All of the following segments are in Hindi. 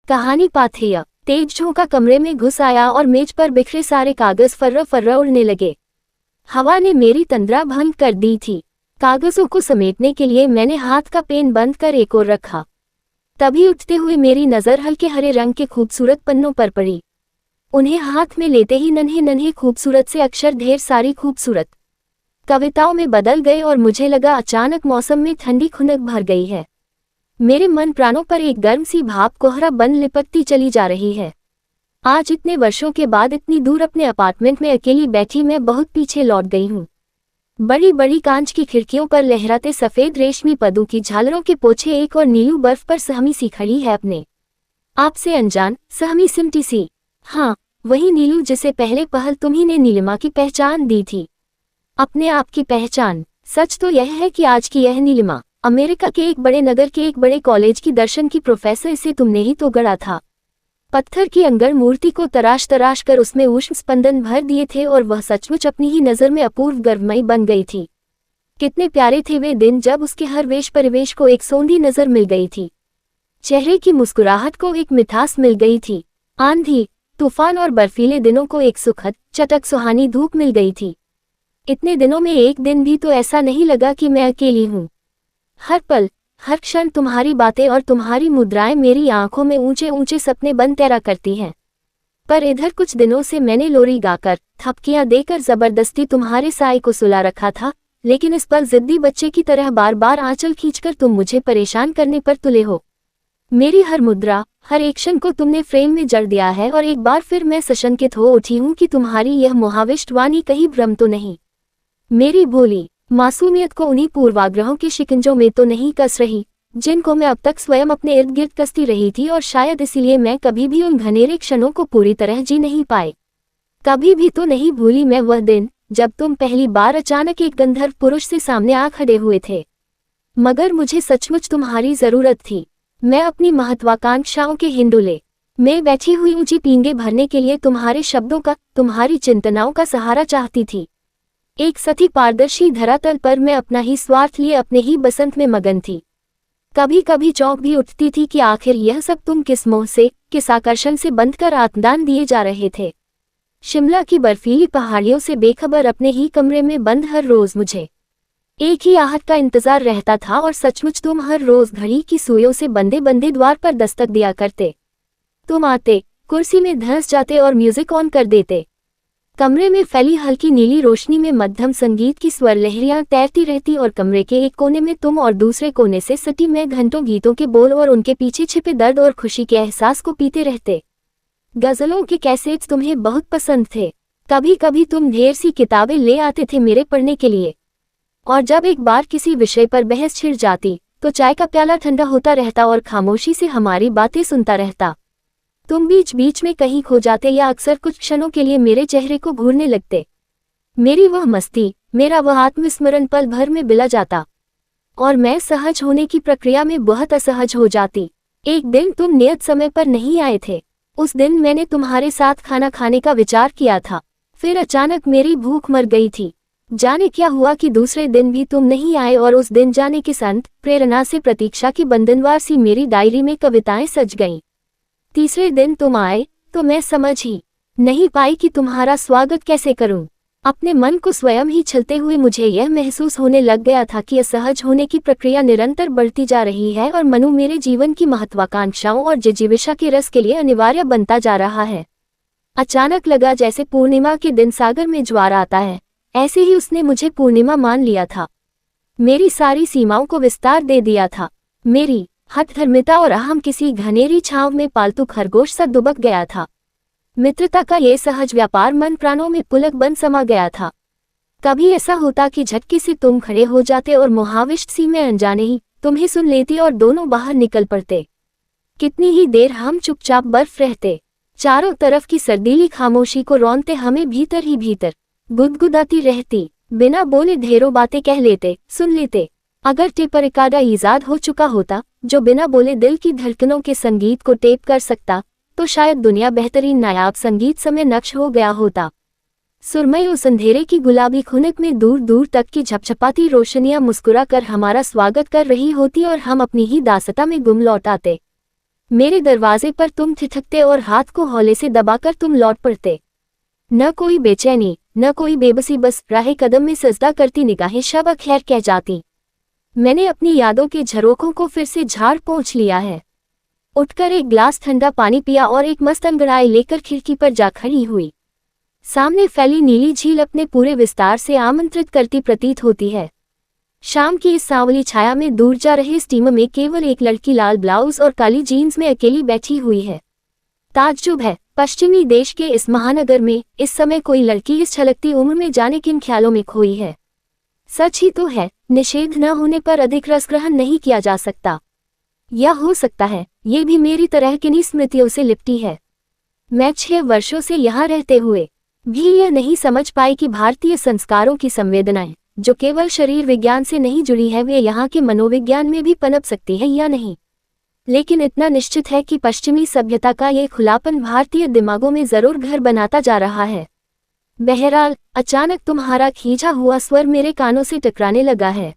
कहानी पाथेय। तेज झोंका कमरे में घुस आया और मेज पर बिखरे सारे कागज फर्रा फर्रा उड़ने लगे। हवा ने मेरी तंद्रा भंग कर दी थी। कागजों को समेटने के लिए मैंने हाथ का पेन बंद कर एक ओर रखा। तभी उठते हुए मेरी नज़र हल्के हरे रंग के खूबसूरत पन्नों पर पड़ी। उन्हें हाथ में लेते ही नन्हे नन्हे खूबसूरत से अक्षर ढेर सारी खूबसूरत कविताओं में बदल गए और मुझे लगा अचानक मौसम में ठंडी खुनक भर गई है। मेरे मन प्राणों पर एक गर्म सी भाप कोहरा बन लिपटती चली जा रही है। आज इतने वर्षों के बाद इतनी दूर अपने अपार्टमेंट में अकेली बैठी मैं बहुत पीछे लौट गई हूँ। बड़ी बड़ी कांच की खिड़कियों पर लहराते सफ़ेद रेशमी पदों की झालरों के पोछे एक और नीलू बर्फ पर सहमी सी खड़ी है अपने आप से अनजान सहमी सिमटी सी। हाँ, वही नीलू जिसे पहले पहल तुम्ही ने नीलिमा की पहचान दी थी। अपने आप की पहचान। सच तो यह है कि आज की यह नीलिमा अमेरिका के एक बड़े नगर के एक बड़े कॉलेज की दर्शन की प्रोफेसर, इसे तुमने ही तो गढ़ा था। पत्थर की अंगर मूर्ति को तराश तराश कर उसमें ऊष्म स्पंदन भर दिए थे और वह सचमुच अपनी ही नज़र में अपूर्व गर्वमयी बन गई थी। कितने प्यारे थे वे दिन जब उसके हर वेश परिवेश को एक सौंधी नज़र मिल गई थी। चेहरे की मुस्कुराहट को एक मिठास मिल गई थी। आंधी, तूफान और बर्फीले दिनों को एक सुखद चटक सुहानी धूप मिल गई थी। इतने दिनों में एक दिन भी तो ऐसा नहीं लगा कि मैं अकेली हूँ। हर पल हर क्षण तुम्हारी बातें और तुम्हारी मुद्राएं मेरी आंखों में ऊंचे ऊंचे सपने बन तैरा करती हैं। पर इधर कुछ दिनों से मैंने लोरी गाकर थपकियां देकर जबरदस्ती तुम्हारे साए को सुला रखा था, लेकिन इस पर जिद्दी बच्चे की तरह बार बार आंचल खींचकर तुम मुझे परेशान करने पर तुले हो। मेरी हर मुद्रा हर एक्शन को तुमने फ्रेम में जड़ दिया है और एक बार फिर मैं सशंकित हो उठी हूँ कि तुम्हारी यह मोहाविष्ट वाणी कहीं भ्रम तो नहीं। मेरी भोली मासूमियत को उन्हीं पूर्वाग्रहों के शिकंजों में तो नहीं कस रही जिनको मैं अब तक स्वयं अपने इर्द गिर्द कसती रही थी, और शायद इसीलिए मैं कभी भी उन घनेरे क्षणों को पूरी तरह जी नहीं पाए। कभी भी तो नहीं भूली मैं वह दिन जब तुम पहली बार अचानक एक गंधर्व पुरुष से सामने आ खड़े हुए थे। मगर मुझे सचमुच तुम्हारी जरूरत थी। मैं अपनी महत्वाकांक्षाओं के हिंडोले में बैठी हुई ऊंची पींगे भरने के लिए तुम्हारे शब्दों का, तुम्हारी चिंतनाओं का सहारा चाहती थी। एक सती पारदर्शी धरातल पर मैं अपना ही स्वार्थ लिए अपने ही बसंत में मगन थी। कभी कभी चौंक भी उठती थी कि आखिर यह सब तुम किस मोह से, किस आकर्षण से बंधकर आत्मदान दिए जा रहे थे। शिमला की बर्फीली पहाड़ियों से बेखबर अपने ही कमरे में बंद हर रोज मुझे एक ही आहट का इंतजार रहता था, और सचमुच तुम हर रोज घड़ी की सुइयों से बंदे बंदे द्वार पर दस्तक दिया करते। तुम आते, कुर्सी में धंस जाते और म्यूजिक ऑन कर देते। कमरे में फैली हल्की नीली रोशनी में मध्यम संगीत की स्वर लहरियां तैरती रहती और कमरे के एक कोने में तुम और दूसरे कोने से सटी मैं घंटों गीतों के बोल और उनके पीछे छिपे दर्द और खुशी के एहसास को पीते रहते। गजलों के कैसेट्स तुम्हें बहुत पसंद थे। कभी कभी तुम ढेर सी किताबें ले आते थे मेरे पढ़ने के लिए, और जब एक बार किसी विषय पर बहस छिड़ जाती तो चाय का प्याला ठंडा होता रहता और खामोशी से हमारी बातें सुनता रहता। तुम बीच बीच में कहीं खो जाते या अक्सर कुछ क्षणों के लिए मेरे चेहरे को घूरने लगते। मेरी वह मस्ती, मेरा वह आत्मस्मरण पल भर में बिला जाता और मैं सहज होने की प्रक्रिया में बहुत असहज हो जाती। एक दिन तुम नियत समय पर नहीं आए थे। उस दिन मैंने तुम्हारे साथ खाना खाने का विचार किया था, फिर अचानक मेरी भूख मर गई थी। जाने क्या हुआ कि दूसरे दिन भी तुम नहीं आए, और उस दिन जाने के संत प्रेरणा से प्रतीक्षा की बंधनवार सी मेरी डायरी में कविताएं सज गईं। तीसरे दिन तुम आए तो मैं समझ ही नहीं पाई कि तुम्हारा स्वागत कैसे करूं। अपने मन को स्वयं ही छलते हुए मुझे यह महसूस होने लग गया था कि असहज होने की प्रक्रिया निरंतर बढ़ती जा रही है और मनु मेरे जीवन की महत्वाकांक्षाओं और जिजीविषा के रस के लिए अनिवार्य बनता जा रहा है। अचानक लगा जैसे पूर्णिमा के दिन सागर में ज्वार आता है, ऐसे ही उसने मुझे पूर्णिमा मान लिया था। मेरी सारी सीमाओं को विस्तार दे दिया था। मेरी हठधर्मिता और अहम किसी घनेरी छांव में पालतू खरगोश सा दुबक गया था। मित्रता का ये सहज व्यापार मन प्राणों में पुलक बन समा गया था। कभी ऐसा होता कि झटके से तुम खड़े हो जाते और मोहाविष्ट सी मैं अनजाने ही तुम्हें सुन लेती और दोनों बाहर निकल पड़ते। कितनी ही देर हम चुपचाप बर्फ रहते, चारों तरफ की सर्दीली खामोशी को रौंदते हमें भीतर ही भीतर गुदगुदाती रहती। बिना बोले ढेरों बातें कह लेते, सुन लेते। अगर टेप पर एकादा ईजाद हो चुका होता जो बिना बोले दिल की धड़कनों के संगीत को टेप कर सकता, तो शायद दुनिया बेहतरीन नायाब संगीत समय नक्श हो गया होता। सुरमई उस अंधेरे की गुलाबी खुनक में दूर दूर तक की झपझपाती रोशनियां मुस्कुरा कर हमारा स्वागत कर रही होती और हम अपनी ही दासता में गुम लौट आते। मेरे दरवाजे पर तुम ठिठकते और हाथ को हौले से दबाकर तुम लौट पड़ते। न कोई बेचैनी, न कोई बेबसी, बस राहे कदम में सजदा करती निगाहें शब खैर कह जाती। मैंने अपनी यादों के झरोखों को फिर से झाड़ पोंछ लिया है। उठकर एक ग्लास ठंडा पानी पिया और एक मस्त अंगड़ाई लेकर खिड़की पर जा खड़ी हुई। सामने फैली नीली झील अपने पूरे विस्तार से आमंत्रित करती प्रतीत होती है। शाम की इस सांवली छाया में दूर जा रहे स्टीमर में केवल एक लड़की लाल ब्लाउज और काली जीन्स में अकेली बैठी हुई है। ताज्जुब है, पश्चिमी देश के इस महानगर में इस समय कोई लड़की इस छलकती उम्र में जाने किन ख्यालों में खोई है। सच ही तो है, निषेध न होने पर अधिक रस ग्रहण नहीं किया जा सकता। या हो सकता है ये भी मेरी तरह किन्हीं स्मृतियों से लिपटी है। मैं 6 वर्षों से यहाँ रहते हुए भी यह नहीं समझ पाई कि भारतीय संस्कारों की संवेदनाएं जो केवल शरीर विज्ञान से नहीं जुड़ी है वे यहाँ के मनोविज्ञान में भी पनप सकती है या नहीं। लेकिन इतना निश्चित है कि पश्चिमी सभ्यता का ये खुलापन भारतीय दिमागों में जरूर घर बनाता जा रहा है। बहरहाल अचानक तुम्हारा खींचा हुआ स्वर मेरे कानों से टकराने लगा है।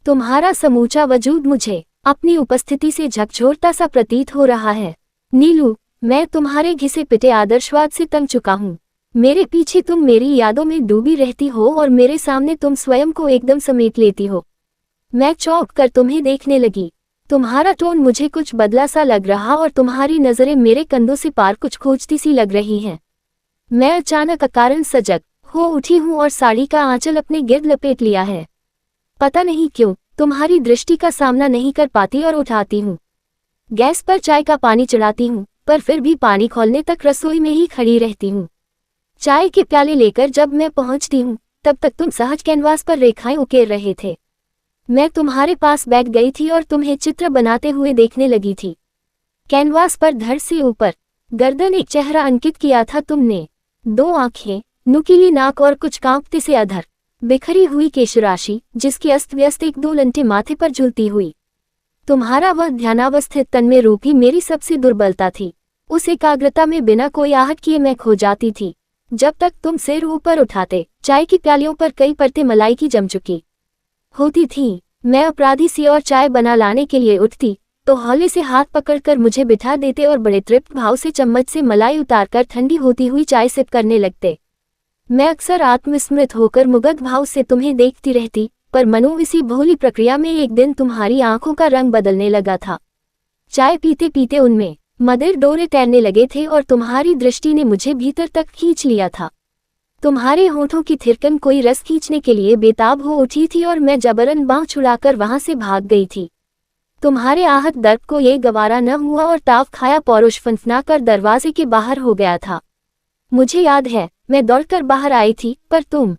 तुम्हारा समूचा वजूद मुझे अपनी उपस्थिति से झकझोरता सा प्रतीत हो रहा है। नीलू, मैं तुम्हारे घिसे पिटे आदर्शवाद से तंग चुका हूँ। मेरे पीछे तुम मेरी यादों में डूबी रहती हो और मेरे सामने तुम स्वयं को एकदम समेट लेती हो। मैं चौंक कर तुम्हें देखने लगी। तुम्हारा टोन मुझे कुछ बदला सा लग रहा और तुम्हारी नजरें मेरे कंधों से पार कुछ खोजती सी लग रही हैं। मैं अचानक अकारण सजग हो उठी हूँ और साड़ी का आंचल अपने गिर्द लपेट लिया है। पता नहीं क्यों तुम्हारी दृष्टि का सामना नहीं कर पाती और उठाती हूँ। गैस पर चाय का पानी चढ़ाती हूँ, पर फिर भी पानी खोलने तक रसोई में ही खड़ी रहती हूँ। चाय के प्याले लेकर जब मैं पहुंचती हूँ तब तक तुम सहज कैनवास पर रेखाएं उकेर रहे थे। मैं तुम्हारे पास बैठ गई थी और तुम्हें चित्र बनाते हुए देखने लगी थी। कैनवास पर धड़ से ऊपर गर्दन एक चेहरा अंकित किया था तुमने। 2 आंखें, नुकीली नाक और कुछ कांपते से अधर, बिखरी हुई केशराशि जिसकी अस्त व्यस्त 1-2 लंटे माथे पर झूलती हुई। तुम्हारा वह ध्यानावस्थित तन में रूप ही मेरी सबसे दुर्बलता थी। उस एकाग्रता में बिना कोई आहट किए मैं खो जाती थी। जब तक तुम सिर ऊपर उठाते चाय की प्यालियों पर कई परतें मलाई की जम चुकी होती थीं। मैं अपराधी सी और चाय बना लाने के लिए उठती तो हौले से हाथ पकड़कर मुझे बिठा देते और बड़े तृप्त भाव से चम्मच से मलाई उतारकर ठंडी होती हुई चाय सिप करने लगते। मैं अक्सर आत्मस्मृत होकर मुग्ध भाव से तुम्हें देखती रहती, पर मनो इसी भोली प्रक्रिया में एक दिन तुम्हारी आंखों का रंग बदलने लगा था। चाय पीते पीते उनमें मदिर डोरे तैरने लगे थे और तुम्हारी दृष्टि ने मुझे भीतर तक खींच लिया था। तुम्हारे होठों की थिरकन कोई रस खींचने के लिए बेताब हो उठी थी और मैं जबरन बाँह छुड़ाकर वहां से भाग गई थी। तुम्हारे आहत दर्द को ये गवारा न हुआ और ताव खाया पौरुष फनफना कर दरवाजे के बाहर हो गया था। मुझे याद है मैं दौड़कर बाहर आई थी, पर तुम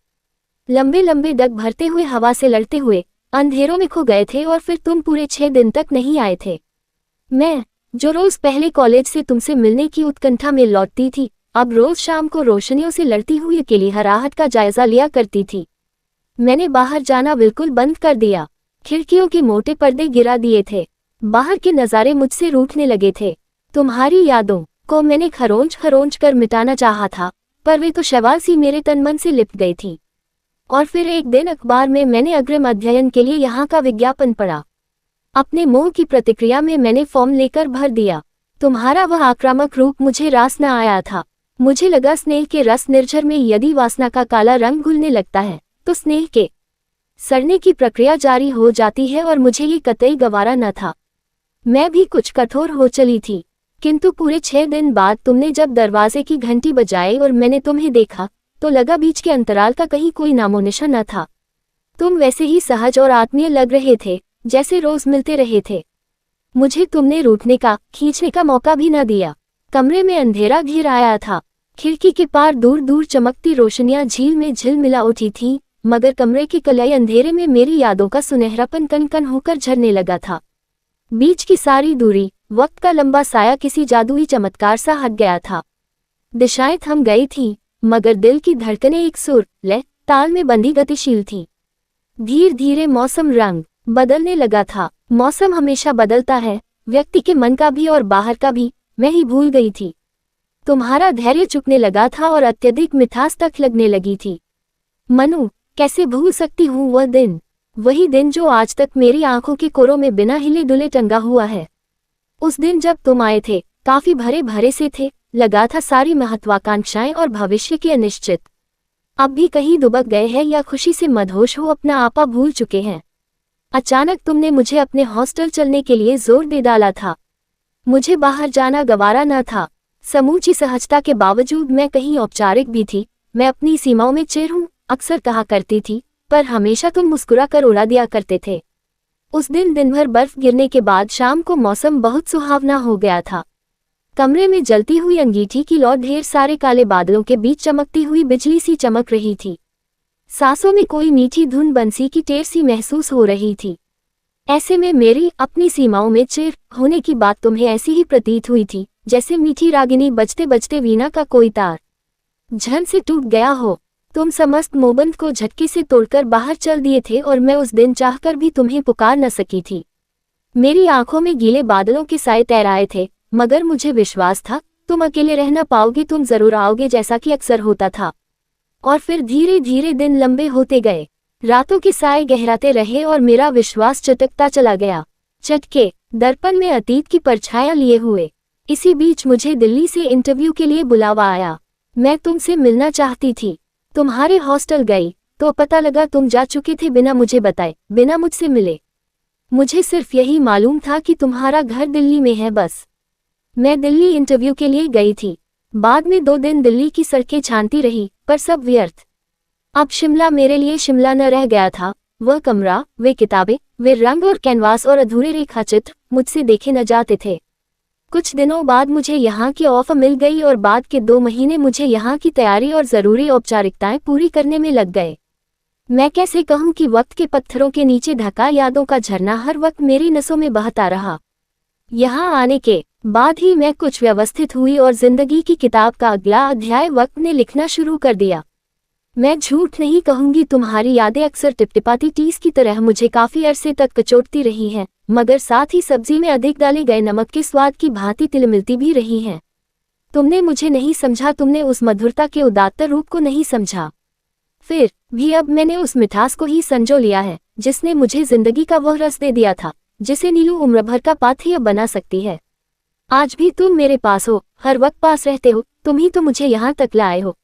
लंबे लंबे डग भरते हुए हवा से लड़ते हुए अंधेरों में खो गए थे और फिर तुम पूरे 6 दिन तक नहीं आए थे। मैं जो रोज पहले कॉलेज से तुमसे मिलने की उत्कंठा में लौटती थी, अब रोज शाम को रोशनियों से लड़ती हुई अकेली हराहट का जायजा लिया करती थी। मैंने बाहर जाना बिल्कुल बंद कर दिया। खिड़कियों के मोटे पर्दे गिरा दिए थे। बाहर के नज़ारे मुझसे रूठने लगे थे। तुम्हारी यादों को मैंने खरोंच खरोंच कर मिटाना चाहा था, पर वे तो शैवाल सी मेरे तन मन से लिपट गई थी। और फिर एक दिन अखबार में मैंने अग्रिम अध्ययन के लिए यहाँ का विज्ञापन पढ़ा। अपने मोह की प्रतिक्रिया में मैंने फॉर्म लेकर भर दिया। तुम्हारा वह आक्रामक रूप मुझे रास न आया था। मुझे लगा स्नेह के रस निर्झर में यदि वासना का काला रंग घुलने लगता है तो स्नेह के सड़ने की प्रक्रिया जारी हो जाती है और मुझे ये कतई गवारा न था। मैं भी कुछ कठोर हो चली थी, किंतु पूरे 6 दिन बाद तुमने जब दरवाजे की घंटी बजाई और मैंने तुम्हें देखा तो लगा बीच के अंतराल का कहीं कोई नामोनिशान न था। तुम वैसे ही सहज और आत्मीय लग रहे थे जैसे रोज मिलते रहे थे। मुझे तुमने रूठने का, खींचने का मौका भी न दिया। कमरे में अंधेरा घिर आया था। खिड़की के पार दूर दूर चमकती रोशनियां झील में झिलमिला उठी थीं, मगर कमरे के कलई अंधेरे में मेरी यादों का सुनहरापन कन कन होकर झरने लगा था। बीच की सारी दूरी, वक्त का लंबा साया किसी जादुई चमत्कार सा हट गया था। दिशाएं थम गई थीं, मगर दिल की धड़कनें एक सुर, लय, ताल में बंधी गतिशील थीं। धीरे धीरे मौसम रंग बदलने लगा था। मौसम हमेशा बदलता है, व्यक्ति के मन का भी और बाहर का भी। मैं ही भूल गई थी। तुम्हारा धैर्य चुकने लगा था और अत्यधिक मिठास तक लगने लगी थी। मनु, कैसे भूल सकती हूँ वह दिन, वही दिन जो आज तक मेरी आंखों के कोरों में बिना हिले डुले टंगा हुआ है। उस दिन जब तुम आए थे काफी भरे भरे से थे, लगा था सारी महत्वाकांक्षाएं और भविष्य की अनिश्चित अब भी कहीं दुबक गए हैं या खुशी से मदहोश हो अपना आपा भूल चुके हैं। अचानक तुमने मुझे अपने हॉस्टल चलने के लिए जोर दे डाला था। मुझे बाहर जाना गवारा न था। समूची सहजता के बावजूद मैं कहीं औपचारिक भी थी, मैं अपनी सीमाओं में चिर हूँ अक्सर कहा करती थी, पर हमेशा तुम मुस्कुरा कर उड़ा दिया करते थे। उस दिन भर बर्फ गिरने के बाद शाम को मौसम बहुत सुहावना हो गया था। कमरे में जलती हुई अंगीठी की लौ ढेर सारे काले बादलों के बीच चमकती हुई बिजली सी चमक रही थी। सांसों में कोई मीठी धुन बंसी की टेर सी महसूस हो रही थी। ऐसे में मेरी अपनी सीमाओं में चिर होने की बात तुम्हें ऐसी ही प्रतीत हुई थी जैसे मीठी रागिनी बजते बजते वीणा का कोई तार झन से टूट गया हो। तुम समस्त मोबंद को झटके से तोड़कर बाहर चल दिए थे और मैं उस दिन चाहकर भी तुम्हें पुकार न सकी थी। मेरी आंखों में गीले बादलों के साए तैराए थे, मगर मुझे विश्वास था तुम अकेले रह न पाओगे, तुम जरूर आओगे जैसा कि अक्सर होता था। और फिर धीरे धीरे दिन लंबे होते गए, रातों के साए गहराते रहे और मेरा विश्वास चटकता चला गया, चटके दर्पण में अतीत की परछाया लिए हुए। इसी बीच मुझे दिल्ली से इंटरव्यू के लिए बुलावा आया। मैं तुमसे मिलना चाहती थी। तुम्हारे हॉस्टल गई तो पता लगा तुम जा चुके थे बिना मुझे बताए, बिना मुझसे मिले। मुझे सिर्फ यही मालूम था कि तुम्हारा घर दिल्ली में है, बस। मैं दिल्ली इंटरव्यू के लिए गई थी। बाद में 2 दिन दिल्ली की सड़कें छानती रही, पर सब व्यर्थ। अब शिमला मेरे लिए शिमला न रह गया था। वह कमरा, वे किताबें, वे रंग और कैनवास और अधूरे रेखाचित्र मुझसे देखे न जाते थे। कुछ दिनों बाद मुझे यहाँ की ऑफर मिल गई और बाद के 2 महीने मुझे यहाँ की तैयारी और ज़रूरी औपचारिकताएं पूरी करने में लग गए। मैं कैसे कहूँ कि वक्त के पत्थरों के नीचे ढका यादों का झरना हर वक्त मेरी नसों में बहता रहा। यहाँ आने के बाद ही मैं कुछ व्यवस्थित हुई और जिंदगी की किताब का अगला अध्याय वक्त ने लिखना शुरू कर दिया। मैं झूठ नहीं कहूँगी, तुम्हारी यादें अक्सर टिपटिपाती टीस की तरह मुझे काफी अरसे तक कचोटती रही हैं, मगर साथ ही सब्जी में अधिक डाले गए नमक के स्वाद की भांति तिलमिलती भी रही हैं। तुमने मुझे नहीं समझा, तुमने उस मधुरता के उदात्त रूप को नहीं समझा। फिर भी अब मैंने उस मिठास को ही संजो लिया है जिसने मुझे जिंदगी का वह रस दे दिया था जिसे नीलू उम्र भर का पाथेय बना सकती है। आज भी तुम मेरे पास हो, हर वक्त पास रहते हो, तुम ही तो मुझे यहाँ तक लाए हो।